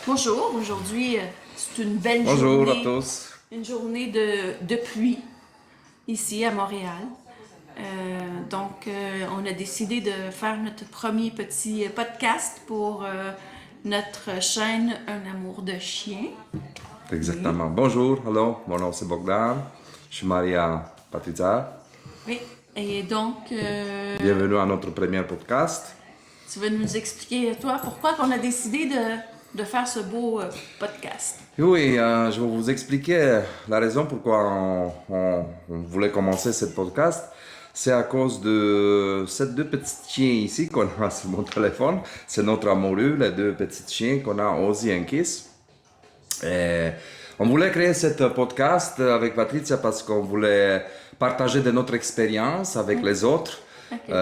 Bonjour, aujourd'hui c'est une belle Bonjour à journée, tous. une journée de pluie ici à Montréal. On a décidé de faire notre premier petit podcast pour notre chaîne Un amour de chien. Exactement. Bonjour, hello, mon nom c'est Bogdan. Je suis marié à Patricia. Oui, et donc Bienvenue à notre premier podcast. tu vas nous expliquer, toi, pourquoi on a décidé de faire ce beau podcast. Oui, je vais vous expliquer la raison pourquoi on voulait commencer ce podcast. C'est à cause de ces deux petits chiens ici qu'on a sur mon téléphone. C'est notre amoureux, les deux petits chiens qu'on a, Ozzy et Kiss. Et on voulait créer ce podcast avec Patricia parce qu'on voulait partager de notre expérience avec les autres. Ok.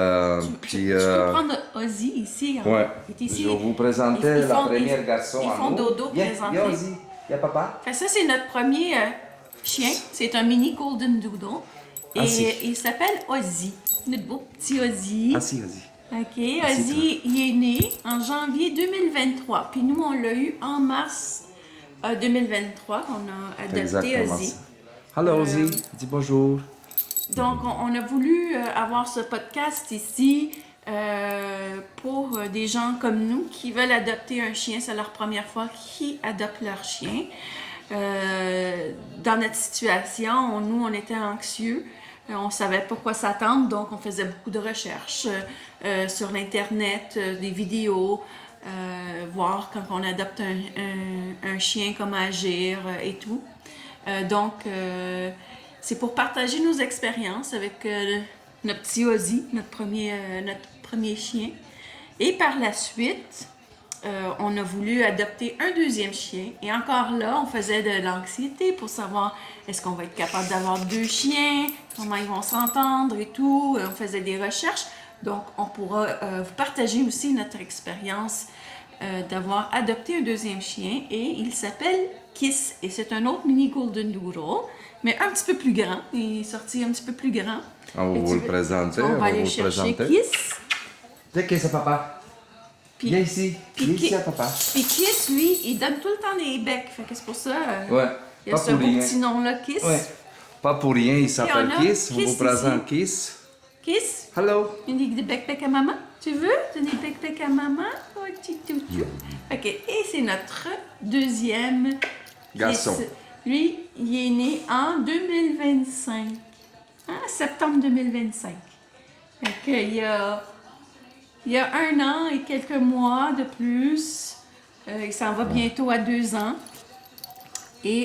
Puis, Tu peux prendre Ozzy ici. ouais, Il est ici. je vais vous présenter Ils la font- première ils- garçon Ils à font nous. dodo Viens, présentement. viens Ozzy, viens papa. Fait, ça, c'est notre premier chien. C'est un mini Golden Doodle. Et Assis. il s'appelle Ozzy. Notre beau petit Ozzy. Assis, Ozzy. OK. Assis, Ozzy, il est né en janvier 2023. Puis nous, on l'a eu en mars 2023. On a adopté Exactement Ozzy. ça. Hello Ozzy, dis bonjour. Donc, on a voulu avoir ce podcast ici pour des gens comme nous qui veulent adopter un chien. C'est leur première fois qui adoptent leur chien. Dans notre situation, nous, on était anxieux. On savait pas quoi s'attendre, donc on faisait beaucoup de recherches sur l'Internet, des vidéos, voir quand on adopte un chien, comment agir et tout. C'est pour partager nos expériences avec notre petit Ozzy, notre premier chien. Et par la suite, on a voulu adopter un deuxième chien. Et encore là, on faisait de l'anxiété pour savoir est-ce qu'on va être capable d'avoir deux chiens, comment ils vont s'entendre et tout. On faisait des recherches. Donc, on pourra vous partager aussi notre expérience d'avoir adopté un deuxième chien. Et il s'appelle Kiss. Et c'est un autre mini Golden Doodle, mais un petit peu plus grand. Il est sorti un petit peu plus grand. On va vous le présenter. On va aller vous chercher présenter. Kiss. Viens Kiss à papa. Puis- Viens ici. puis Viens ici Ki- à papa. Puis Kiss, lui, il donne tout le temps des becs. Fait que c'est pour ça. Ouais, Il y a pas ce pour beau rien. petit nom-là, Kiss. Ouais. Pas pour rien, il s'appelle on a Kiss. On Kiss vous présente ici. Kiss. Kiss, Hello. donner des bec-bec à maman. Tu veux donner des bec-bec à maman? Oh, petit toutou. OK, et c'est notre deuxième Garçon. Kiss. Lui, il est né en 2025. Septembre 2025. Fait que il y a 1 an et quelques mois de plus. Il s'en va bientôt à 2 ans. Et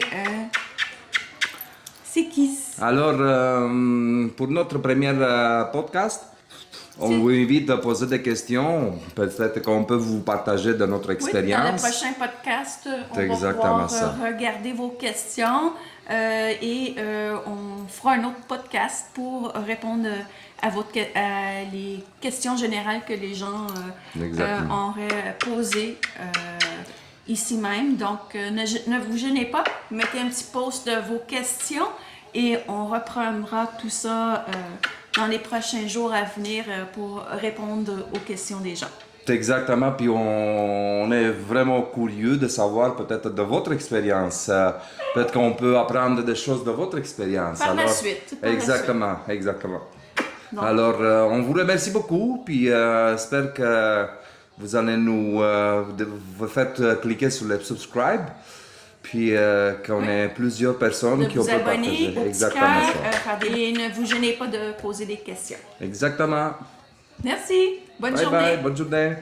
c'est Kiss. Alors, pour notre premier podcast, on C'est- vous invite à poser des questions. Peut-être qu'on peut vous partager de notre Oui, dans le expérience. prochain podcast, on C'est va exactement pouvoir ça. regarder vos questions et on fera un autre podcast pour répondre à les questions générales que les gens Exactement. auraient posées ici même. Donc, ne vous gênez pas, mettez un petit post de vos questions et on reprendra tout ça dans les prochains jours à venir pour répondre aux questions des gens. Exactement, puis on est vraiment curieux de savoir peut-être de votre expérience. Peut-être qu'on peut apprendre des choses de votre expérience. Par la suite, par la exactement, exactement. Donc- Alors, on vous remercie beaucoup, puis j'espère que vous allez vous faites cliquer sur le subscribe, puis qu'on ait plusieurs personnes De qui vous peuvent abonner partager. au petit Exactement cœur, ça. et ne vous gênez pas de poser des questions. Exactement. Merci. Bonne Bye journée. bye, bonne journée.